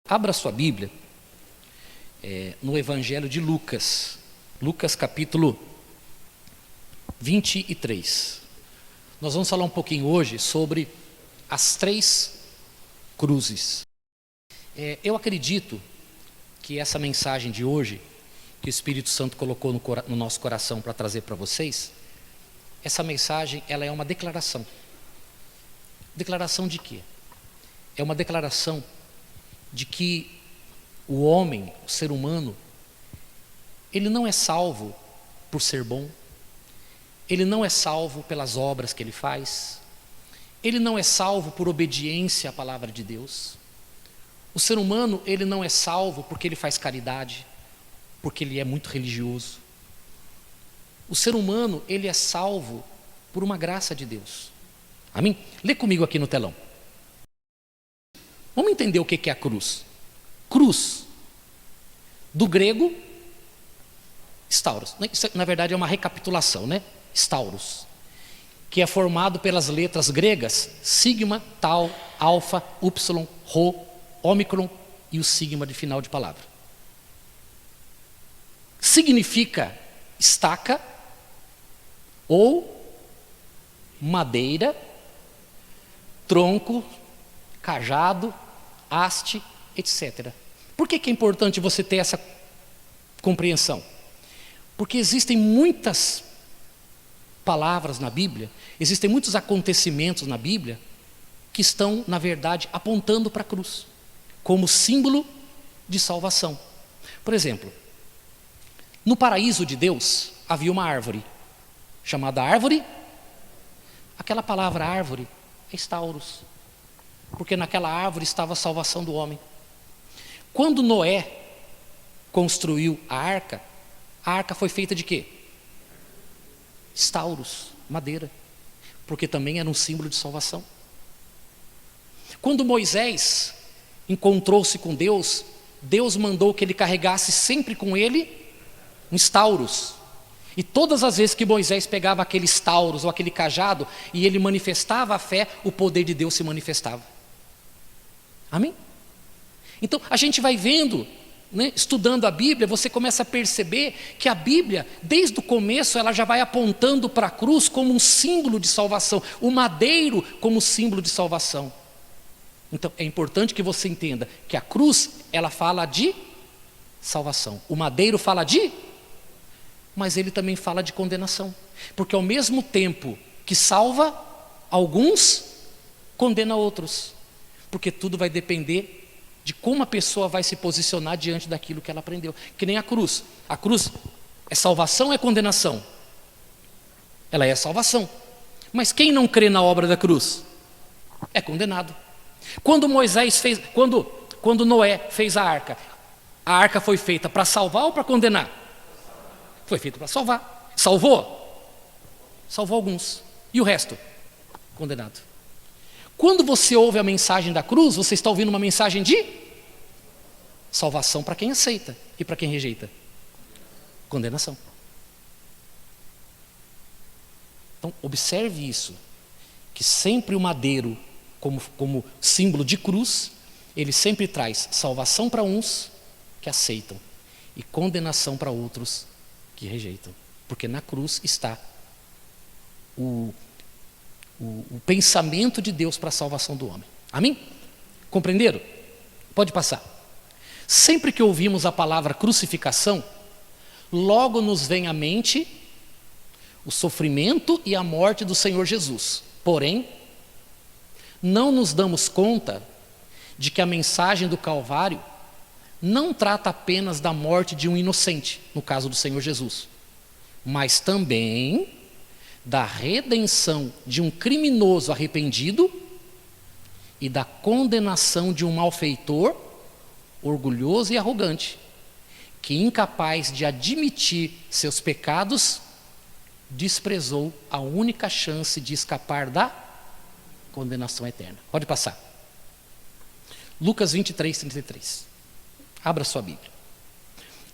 Abra sua Bíblia no Evangelho de Lucas, Lucas capítulo 23. Nós vamos falar um pouquinho hoje sobre as três cruzes. Eu acredito que essa mensagem de hoje, que o Espírito Santo colocou no nosso coração para trazer para vocês, essa mensagem ela é uma declaração. Declaração de quê? É uma declaração de que o homem, o ser humano, ele não é salvo por ser bom, ele não é salvo pelas obras que ele faz, ele não é salvo por obediência à palavra de Deus. O ser humano, ele não é salvo porque ele faz caridade, porque ele é muito religioso. O ser humano, ele é salvo por uma graça de Deus. Amém? Lê comigo aqui no telão. Vamos entender o que é a cruz. Cruz, do grego, stauros. Isso, na verdade, é uma recapitulação, né? Stauros, que é formado pelas letras gregas sigma, tau, alfa, upsilon, rho, ômicron e o sigma de final de palavra. Significa estaca ou madeira, tronco, cajado, haste, etc. Por que é importante você ter essa compreensão? Porque existem muitas palavras na Bíblia, existem muitos acontecimentos na Bíblia que estão, na verdade, apontando para a cruz, como símbolo de salvação. Por exemplo, no paraíso de Deus havia uma árvore, chamada árvore, aquela palavra árvore é stauros, porque naquela árvore estava a salvação do homem. Quando Noé construiu a arca foi feita de quê? Stauros, madeira, porque também era um símbolo de salvação. Quando Moisés encontrou-se com Deus, Deus mandou que ele carregasse sempre com ele um stauros. E todas as vezes que Moisés pegava aquele stauros ou aquele cajado e ele manifestava a fé, o poder de Deus se manifestava. Amém? Então a gente vai vendo, né, estudando a Bíblia, você começa a perceber que a Bíblia, desde o começo, ela já vai apontando para a cruz como um símbolo de salvação, o madeiro como símbolo de salvação. Então é importante que você entenda que a cruz, ela fala de salvação, o madeiro fala de, mas ele também fala de condenação, porque ao mesmo tempo que salva alguns, condena outros, porque tudo vai depender de como a pessoa vai se posicionar diante daquilo que ela aprendeu. Que nem a cruz é salvação ou é condenação? Ela é salvação, mas quem não crê na obra da cruz é condenado. Quando Noé fez a arca foi feita para salvar ou para condenar? Foi feita para salvar. Salvou alguns, e o resto? Condenado. Quando você ouve a mensagem da cruz, você está ouvindo uma mensagem de salvação para quem aceita, e para quem rejeita? Condenação. Então observe isso, que sempre o madeiro, como símbolo de cruz, ele sempre traz salvação para uns que aceitam e condenação para outros que rejeitam, porque na cruz está o pensamento de Deus para a salvação do homem. Amém? Compreenderam? Pode passar. Sempre que ouvimos a palavra crucificação, logo nos vem à mente o sofrimento e a morte do Senhor Jesus. Porém, não nos damos conta de que a mensagem do Calvário não trata apenas da morte de um inocente, no caso do Senhor Jesus, mas também da redenção de um criminoso arrependido e da condenação de um malfeitor orgulhoso e arrogante, que, incapaz de admitir seus pecados, desprezou a única chance de escapar da condenação eterna. Pode passar. Lucas 23, 33. Abra sua Bíblia.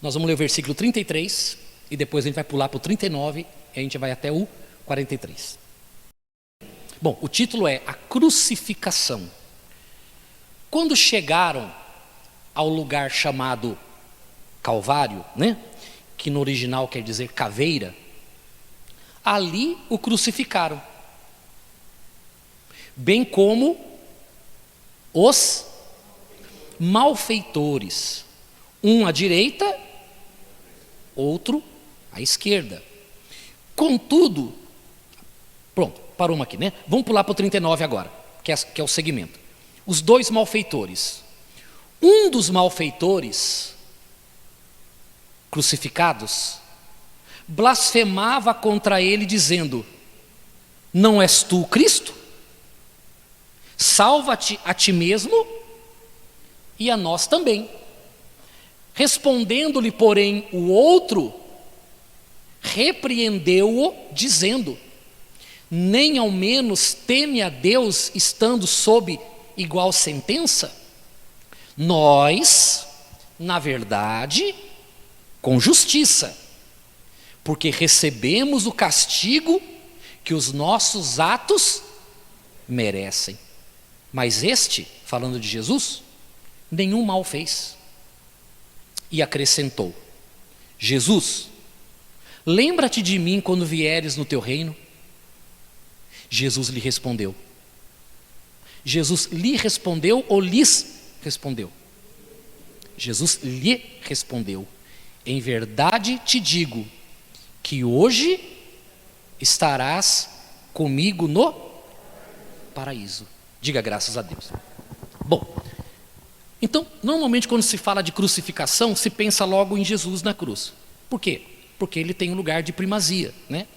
Nós vamos ler o versículo 33 e depois a gente vai pular para o 39 e a gente vai até o 43. Bom, o título é A Crucificação. Quando chegaram ao lugar chamado Calvário, né? Que no original quer dizer caveira, ali o crucificaram, bem como os malfeitores, um à direita, outro à esquerda. Contudo, pronto, paramos aqui, né? Vamos pular para o 39 agora, que é o segmento. Os dois malfeitores. Um dos malfeitores crucificados blasfemava contra ele, dizendo: não és tu o Cristo? Salva-te a ti mesmo e a nós também. Respondendo-lhe, porém, o outro repreendeu-o, dizendo: nem ao menos teme a Deus, estando sob igual sentença? Nós, na verdade, com justiça, porque recebemos o castigo que os nossos atos merecem. Mas este, falando de Jesus, nenhum mal fez. E acrescentou: Jesus, lembra-te de mim quando vieres no teu reino. Jesus lhe respondeu. Jesus lhe respondeu ou lhes respondeu? Jesus lhe respondeu: em verdade te digo que hoje estarás comigo no paraíso. Diga graças a Deus. Bom, então, normalmente quando se fala de crucificação, se pensa logo em Jesus na cruz. Por quê? Porque ele tem um lugar de primazia, né?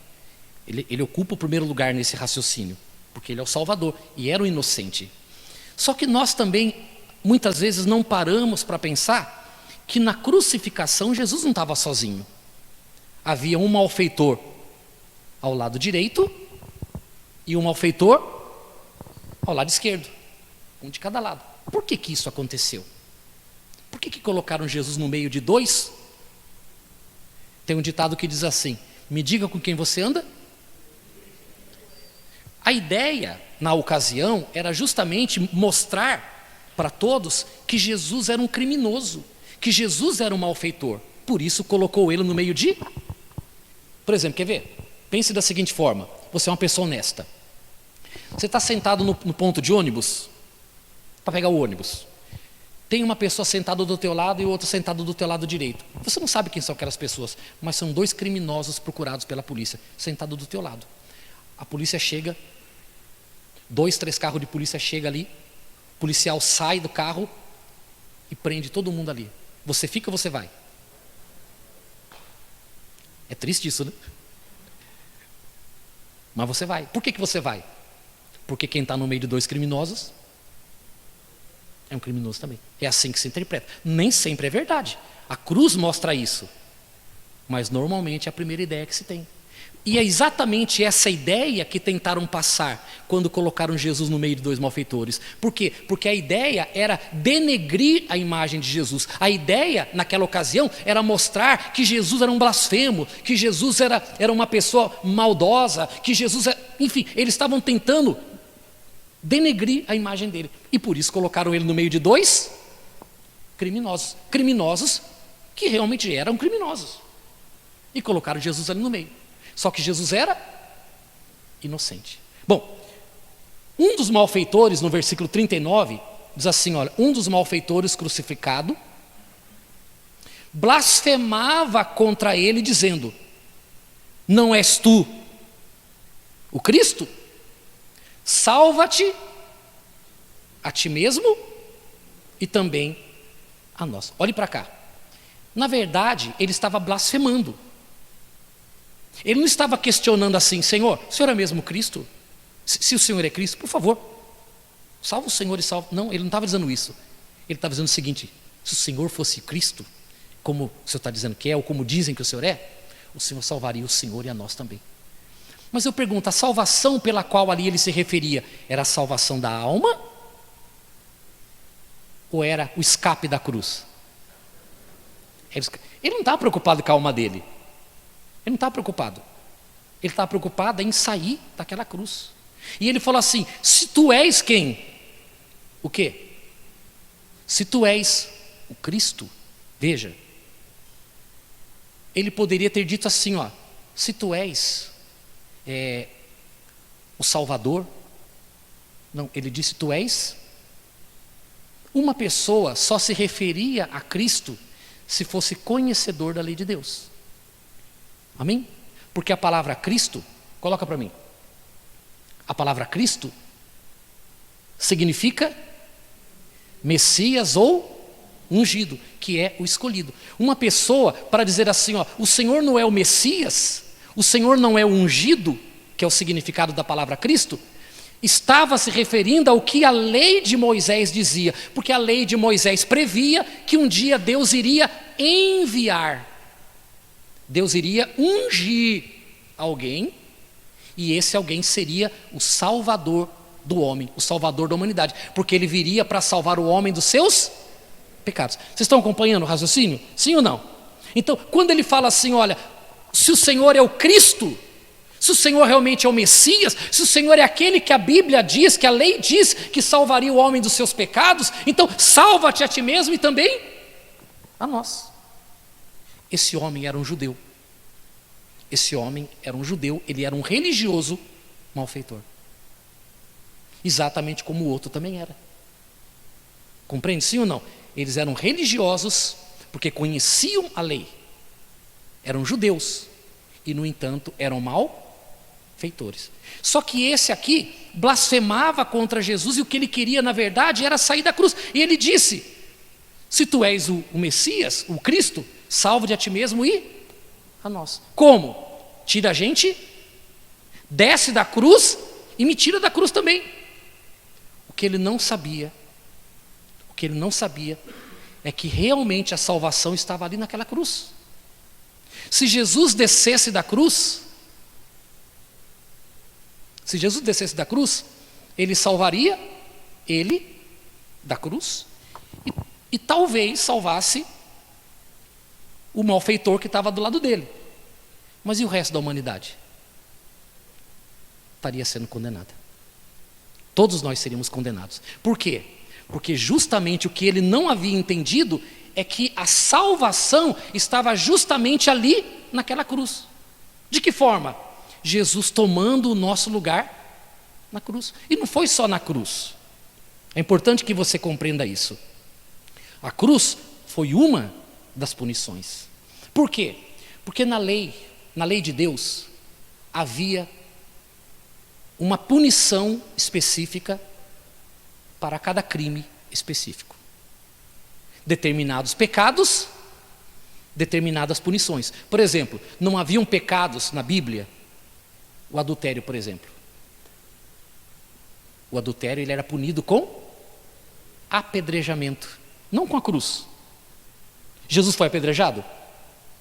Ele ocupa o primeiro lugar nesse raciocínio, porque ele é o Salvador e era o inocente. Só que nós também, muitas vezes, não paramos para pensar que na crucificação Jesus não estava sozinho. Havia um malfeitor ao lado direito e um malfeitor ao lado esquerdo, um de cada lado. Por que isso aconteceu? Por que colocaram Jesus no meio de dois? Tem um ditado que diz assim: me diga com quem você anda. A ideia, na ocasião, era justamente mostrar para todos que Jesus era um criminoso, que Jesus era um malfeitor. Por isso colocou ele no meio de... Por exemplo, quer ver? Pense da seguinte forma: você é uma pessoa honesta. Você está sentado no ponto de ônibus, para pegar o ônibus. Tem uma pessoa sentada do teu lado e outra sentada do teu lado direito. Você não sabe quem são aquelas pessoas, mas são dois criminosos procurados pela polícia, sentados do teu lado. A polícia chega, 2, 3 carros de polícia chegam ali, o policial sai do carro e prende todo mundo ali. Você fica ou você vai? É triste isso, né? Mas você vai. Por que você vai? Porque quem está no meio de dois criminosos é um criminoso também. É assim que se interpreta. Nem sempre é verdade. A cruz mostra isso. Mas normalmente é a primeira ideia que se tem. E é exatamente essa ideia que tentaram passar quando colocaram Jesus no meio de dois malfeitores. Por quê? Porque a ideia era denegrir a imagem de Jesus. A ideia, naquela ocasião, era mostrar que Jesus era um blasfemo, que Jesus era uma pessoa maldosa, que Jesus era... Enfim, eles estavam tentando denegrir a imagem dele. E por isso colocaram ele no meio de dois criminosos. Criminosos que realmente eram criminosos. E colocaram Jesus ali no meio. Só que Jesus era inocente. Bom, um dos malfeitores, no versículo 39, diz assim, olha: um dos malfeitores crucificado blasfemava contra ele, dizendo: não és tu o Cristo? Salva-te a ti mesmo e também a nós. Olhe para cá. Na verdade, ele estava blasfemando. Ele não estava questionando assim: Senhor, o Senhor é mesmo Cristo? Se o Senhor é Cristo, por favor, salva o Senhor e salva. Não, ele não estava dizendo isso. Ele estava dizendo o seguinte: se o Senhor fosse Cristo, como o Senhor está dizendo que é, ou como dizem que o Senhor é, o Senhor salvaria o Senhor e a nós também. Mas eu pergunto, a salvação pela qual ali ele se referia, era a salvação da alma? Ou era o escape da cruz? Ele não estava preocupado com a alma dele. Ele não estava preocupado. Ele estava preocupado em sair daquela cruz. E ele falou assim: se tu és quem? O quê? Se tu és o Cristo, veja, ele poderia ter dito assim, ó, se tu és o Salvador, não, ele disse tu és. Uma pessoa só se referia a Cristo se fosse conhecedor da lei de Deus. Amém? Porque a palavra Cristo, coloca para mim, a palavra Cristo significa Messias ou ungido, que é o escolhido. Uma pessoa, para dizer assim, ó, o Senhor não é o Messias, o Senhor não é o ungido, que é o significado da palavra Cristo, estava se referindo ao que a lei de Moisés dizia, porque a lei de Moisés previa que um dia Deus iria enviar, Deus iria ungir alguém, e esse alguém seria o Salvador do homem, o Salvador da humanidade, porque ele viria para salvar o homem dos seus pecados. Vocês estão acompanhando o raciocínio? Sim ou não? Então, quando ele fala assim, olha, se o Senhor é o Cristo, se o Senhor realmente é o Messias, se o Senhor é aquele que a Bíblia diz, que a lei diz que salvaria o homem dos seus pecados, então salva-te a ti mesmo e também a nós. Esse homem era um judeu. Esse homem era um judeu, ele era um religioso malfeitor. Exatamente como o outro também era. Compreende, sim ou não? Eles eram religiosos porque conheciam a lei. Eram judeus e, no entanto, eram malfeitores. Só que esse aqui blasfemava contra Jesus e o que ele queria, na verdade, era sair da cruz. E ele disse, se tu és o Messias, o Cristo, salva-te a ti mesmo e a nós. Como? Tira a gente, desce da cruz e me tira da cruz também. O que ele não sabia é que realmente a salvação estava ali naquela cruz. Se Jesus descesse da cruz, ele salvaria ele da cruz e talvez salvasse o malfeitor que estava do lado dele. Mas e o resto da humanidade? Estaria sendo condenada. Todos nós seríamos condenados. Por quê? Porque justamente o que ele não havia entendido é que a salvação estava justamente ali naquela cruz. De que forma? Jesus tomando o nosso lugar na cruz. E não foi só na cruz. É importante que você compreenda isso. A cruz foi uma das punições. Por quê? Porque na lei de Deus, havia uma punição específica para cada crime específico. Determinados pecados, determinadas punições. Por exemplo, não haviam pecados na Bíblia, o adultério, por exemplo. O adultério ele era punido com apedrejamento, não com a cruz. Jesus foi apedrejado?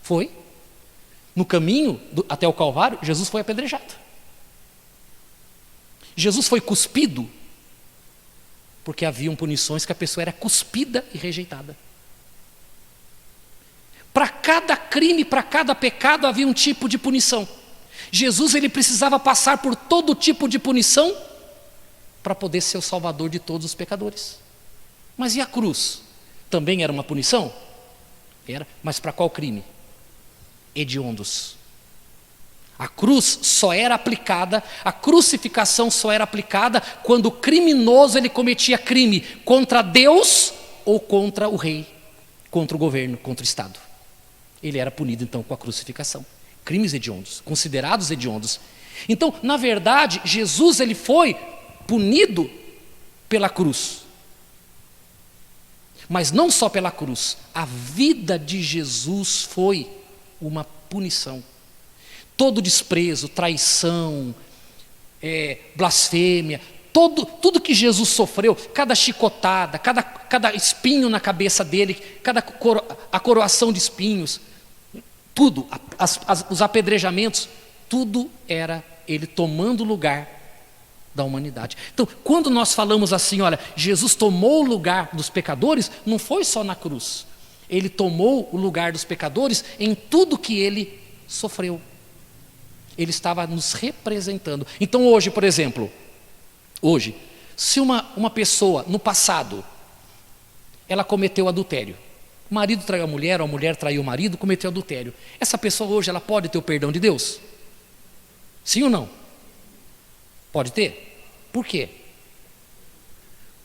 Foi. No caminho até o Calvário, Jesus foi apedrejado. Jesus foi cuspido, porque haviam punições que a pessoa era cuspida e rejeitada. Para cada crime, para cada pecado havia um tipo de punição. Jesus ele precisava passar por todo tipo de punição para poder ser o salvador de todos os pecadores. Mas e a cruz? Também era uma punição? Era, mas para qual crime? Hediondos. A cruz só era aplicada, a crucificação só era aplicada quando o criminoso ele cometia crime contra Deus ou contra o rei, contra o governo, contra o Estado. Ele era punido então com a crucificação. Crimes hediondos, considerados hediondos. Então, na verdade, Jesus ele foi punido pela cruz. Mas não só pela cruz, a vida de Jesus foi uma punição. Todo desprezo, traição, blasfêmia, tudo que Jesus sofreu, cada chicotada, cada espinho na cabeça dele, a coroação de espinhos, tudo, os apedrejamentos, tudo era ele tomando o lugar da humanidade. Então, quando nós falamos assim, olha, Jesus tomou o lugar dos pecadores, não foi só na cruz. Ele tomou o lugar dos pecadores em tudo que ele sofreu. Ele estava nos representando. Então hoje, por exemplo, se uma pessoa no passado, ela cometeu adultério, marido traiu a mulher, ou a mulher traiu o marido, cometeu adultério. Essa pessoa hoje, ela pode ter o perdão de Deus? Sim ou não? Pode ter? Por quê?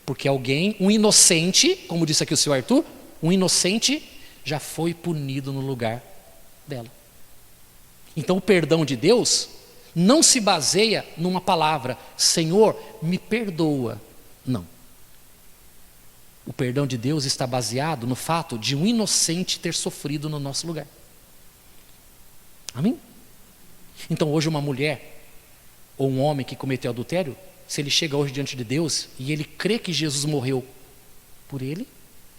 Porque alguém, um inocente, como disse aqui o senhor Arthur, um inocente já foi punido no lugar dela. Então o perdão de Deus não se baseia numa palavra, Senhor, me perdoa. Não. O perdão de Deus está baseado no fato de um inocente ter sofrido no nosso lugar. Amém? Então hoje uma mulher ou um homem que cometeu adultério, se ele chega hoje diante de Deus e ele crê que Jesus morreu por ele,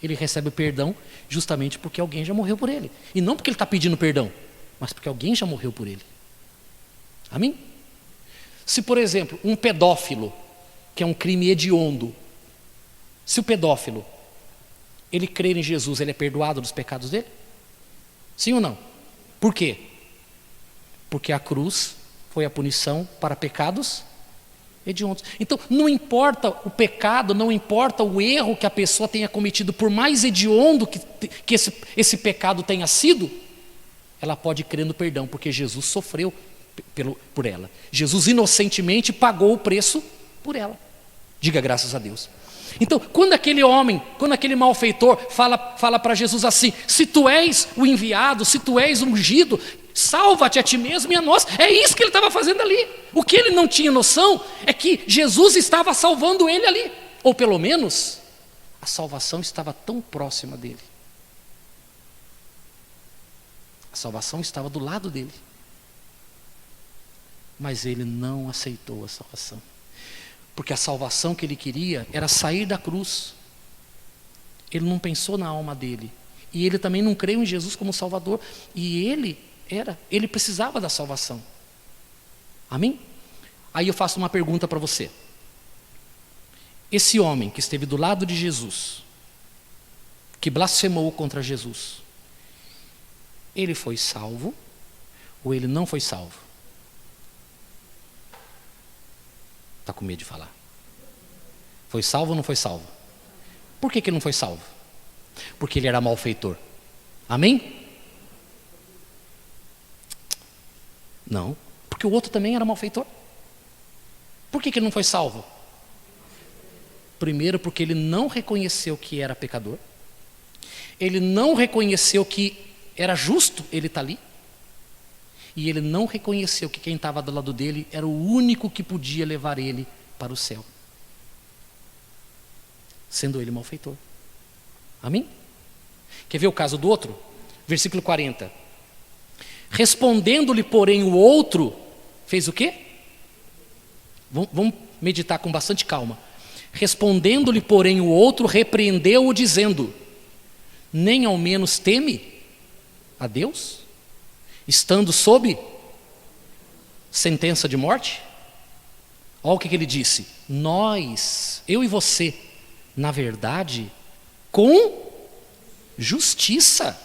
ele recebe o perdão justamente porque alguém já morreu por ele. E não porque ele está pedindo perdão, mas porque alguém já morreu por ele. Amém? Se, por exemplo, um pedófilo, que é um crime hediondo, se o pedófilo, ele crer em Jesus, ele é perdoado dos pecados dele? Sim ou não? Por quê? Porque a cruz foi a punição para pecados hediondos. Então, não importa o pecado, não importa o erro que a pessoa tenha cometido, por mais hediondo que esse pecado tenha sido, ela pode crer no perdão, porque Jesus sofreu por ela. Jesus inocentemente pagou o preço por ela. Diga graças a Deus. Então, quando aquele homem, quando aquele malfeitor fala para Jesus assim, se tu és o enviado, se tu és o ungido, salva-te a ti mesmo e a nós. É isso que ele estava fazendo ali. O que ele não tinha noção é que Jesus estava salvando ele ali. Ou pelo menos, a salvação estava tão próxima dele. A salvação estava do lado dele. Mas ele não aceitou a salvação. Porque a salvação que ele queria era sair da cruz. Ele não pensou na alma dele. E ele também não creu em Jesus como Salvador. E ele precisava da salvação. Amém? Aí eu faço uma pergunta para você. Esse homem que esteve do lado de Jesus, que blasfemou contra Jesus, ele foi salvo ou ele não foi salvo? Está com medo de falar. Foi salvo ou não foi salvo? Por que ele não foi salvo? Porque ele era malfeitor. Amém? Não. Porque o outro também era malfeitor. Por que ele não foi salvo? Primeiro, porque ele não reconheceu que era pecador. Ele não reconheceu que era justo ele estar ali. E ele não reconheceu que quem estava do lado dele era o único que podia levar ele para o céu, sendo ele malfeitor. Amém? Quer ver o caso do outro? Versículo 40. Respondendo-lhe, porém, o outro, fez o quê? Vamos meditar com bastante calma. Respondendo-lhe, porém, o outro, repreendeu-o, dizendo: nem ao menos teme a Deus, estando sob sentença de morte? Olha o que ele disse: nós, eu e você, na verdade, com justiça,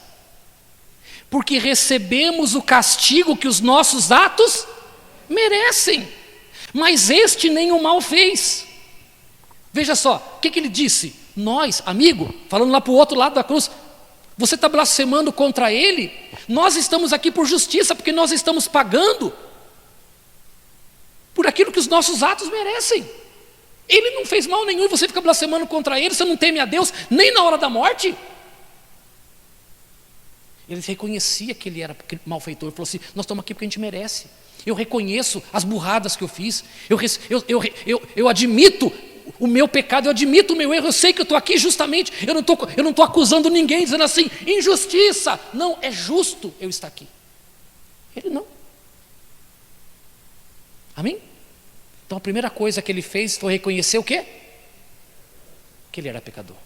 porque recebemos o castigo que os nossos atos merecem, mas este nem o mal fez. Veja só, o que ele disse? Nós, amigo, falando lá para o outro lado da cruz, você está blasfemando contra ele? Nós estamos aqui por justiça, porque nós estamos pagando por aquilo que os nossos atos merecem. Ele não fez mal nenhum e você fica blasfemando contra ele, você não teme a Deus nem na hora da morte? Ele reconhecia que ele era malfeitor, falou assim: nós estamos aqui porque a gente merece. Eu reconheço as burradas que eu fiz, eu admito o meu pecado, eu admito o meu erro, eu sei que eu estou aqui justamente, eu não estou acusando ninguém, dizendo assim, injustiça. Não, é justo eu estar aqui. Ele não. Amém? Então a primeira coisa que ele fez foi reconhecer o quê? Que ele era pecador.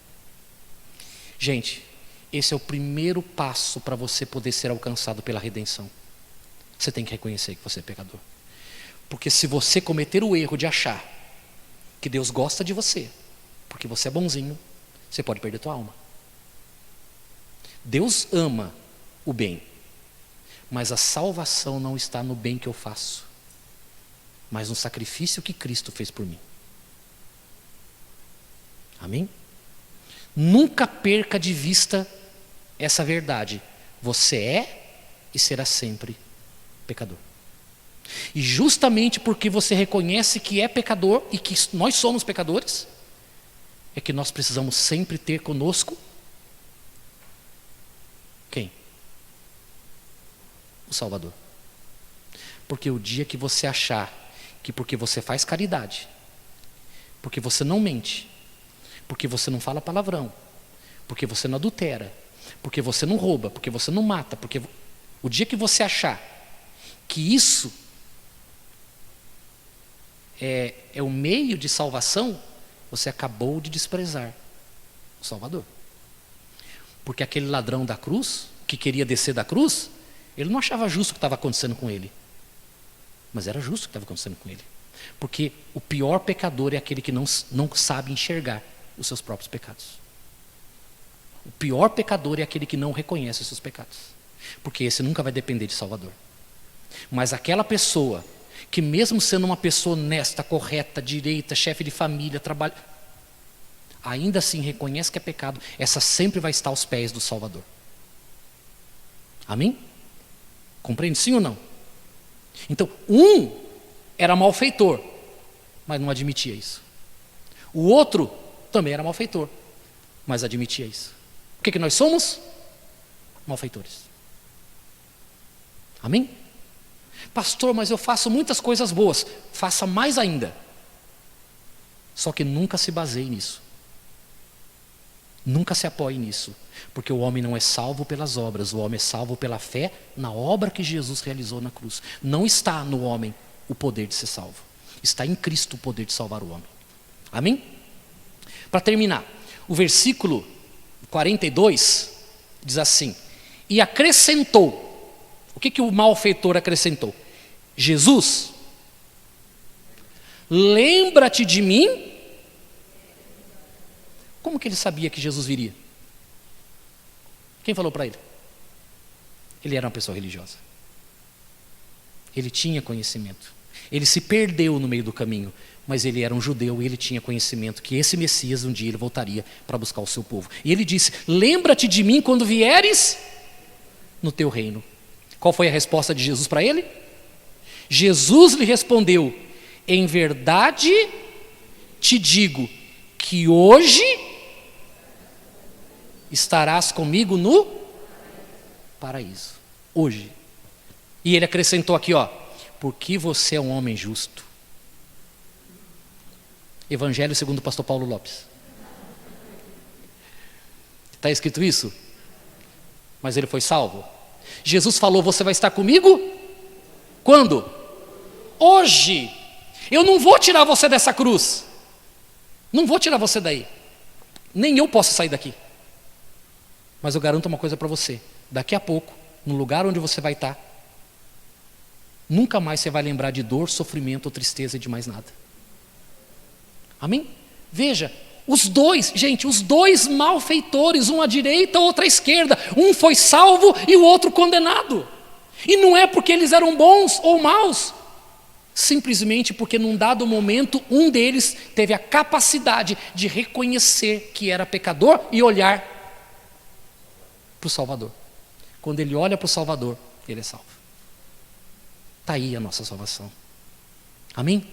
Gente, esse é o primeiro passo para você poder ser alcançado pela redenção. Você tem que reconhecer que você é pecador. Porque se você cometer o erro de achar que Deus gosta de você, porque você é bonzinho, você pode perder tua alma. Deus ama o bem, mas a salvação não está no bem que eu faço, mas no sacrifício que Cristo fez por mim. Amém? Nunca perca de vista essa verdade, você é e será sempre pecador. E justamente porque você reconhece que é pecador e que nós somos pecadores, é que nós precisamos sempre ter conosco quem? O Salvador. Porque o dia que você achar que porque você faz caridade, porque você não mente, porque você não fala palavrão, porque você não adultera, porque você não rouba, porque você não mata, porque o dia que você achar que isso é o meio de salvação, você acabou de desprezar o Salvador. Porque aquele ladrão da cruz, que queria descer da cruz, ele não achava justo o que estava acontecendo com ele. Mas era justo o que estava acontecendo com ele. Porque o pior pecador é aquele que não sabe enxergar os seus próprios pecados. O pior pecador é aquele que não reconhece os seus pecados. Porque esse nunca vai depender de Salvador. Mas aquela pessoa que mesmo sendo uma pessoa honesta, correta, direita, chefe de família, trabalha, ainda assim reconhece que é pecado, essa sempre vai estar aos pés do Salvador. Amém? Compreende sim ou não? Então, um era malfeitor, mas não admitia isso. O outro também era malfeitor, mas admitia isso. O que nós somos? Malfeitores. Amém? Pastor, mas eu faço muitas coisas boas. Faça mais ainda. Só que nunca se baseie nisso. Nunca se apoie nisso. Porque o homem não é salvo pelas obras, o homem é salvo pela fé na obra que Jesus realizou na cruz. Não está no homem o poder de ser salvo. Está em Cristo o poder de salvar o homem. Amém? Para terminar, o versículo 42 diz assim: e acrescentou. O que o malfeitor acrescentou? Jesus, lembra-te de mim. Como que ele sabia que Jesus viria? Quem falou para ele? Ele era uma pessoa religiosa. Ele tinha conhecimento. Ele se perdeu no meio do caminho, mas ele era um judeu e ele tinha conhecimento que esse Messias um dia ele voltaria para buscar o seu povo. E ele disse: lembra-te de mim quando vieres no teu reino. Qual foi a resposta de Jesus para ele? Jesus lhe respondeu: em verdade te digo que hoje estarás comigo no paraíso. Hoje. E ele acrescentou aqui, porque você é um homem justo. Evangelho segundo o pastor Paulo Lopes. Está escrito isso? Mas ele foi salvo. Jesus falou: você vai estar comigo? Quando? Hoje. Eu não vou tirar você dessa cruz. Não vou tirar você daí. Nem eu posso sair daqui. Mas eu garanto uma coisa para você: daqui a pouco, no lugar onde você vai estar, nunca mais você vai lembrar de dor, sofrimento ou tristeza e de mais nada. Amém? Veja, os dois malfeitores, um à direita, outro à esquerda, um foi salvo e o outro condenado. E não é porque eles eram bons ou maus, simplesmente porque num dado momento um deles teve a capacidade de reconhecer que era pecador e olhar para o Salvador. Quando ele olha para o Salvador, ele é salvo. Está aí a nossa salvação. Amém?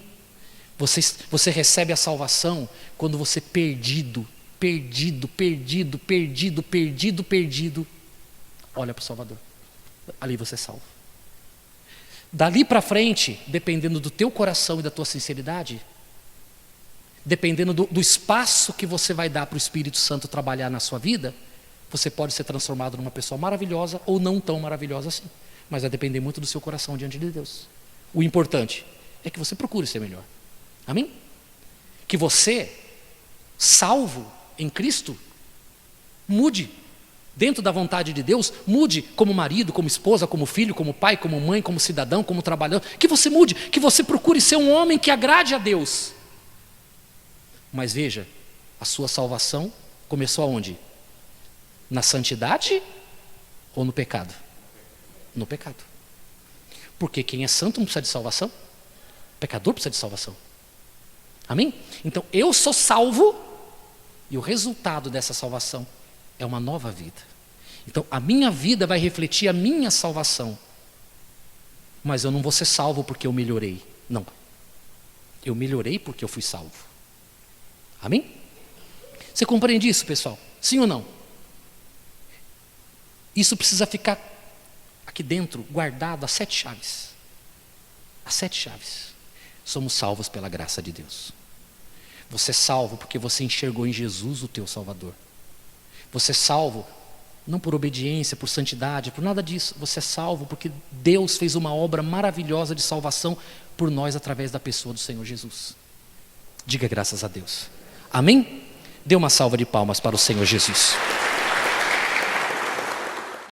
Você recebe a salvação quando você perdido, olha para o Salvador. Ali você é salvo. Dali para frente, dependendo do teu coração e da tua sinceridade, dependendo do espaço que você vai dar para o Espírito Santo trabalhar na sua vida, você pode ser transformado numa pessoa maravilhosa ou não tão maravilhosa assim. Mas vai depender muito do seu coração diante de Deus. O importante é que você procure ser melhor. Amém? Que você, salvo em Cristo, mude dentro da vontade de Deus, mude como marido, como esposa, como filho, como pai, como mãe, como cidadão, como trabalhador. Que você mude, que você procure ser um homem que agrade a Deus. Mas veja, a sua salvação começou aonde? Na santidade ou no pecado? No pecado. Porque quem é santo não precisa de salvação. O pecador precisa de salvação. Amém? Então eu sou salvo e o resultado dessa salvação é uma nova vida. Então, a minha vida vai refletir a minha salvação. Mas eu não vou ser salvo porque eu melhorei. Não. Eu melhorei porque eu fui salvo. Amém? Você compreende isso, pessoal? Sim ou não? Isso precisa ficar aqui dentro, guardado, as 7 chaves. As 7 chaves. Somos salvos pela graça de Deus. Você é salvo porque você enxergou em Jesus o teu Salvador. Você é salvo não por obediência, por santidade, por nada disso. Você é salvo porque Deus fez uma obra maravilhosa de salvação por nós através da pessoa do Senhor Jesus. Diga graças a Deus. Amém? Dê uma salva de palmas para o Senhor Jesus.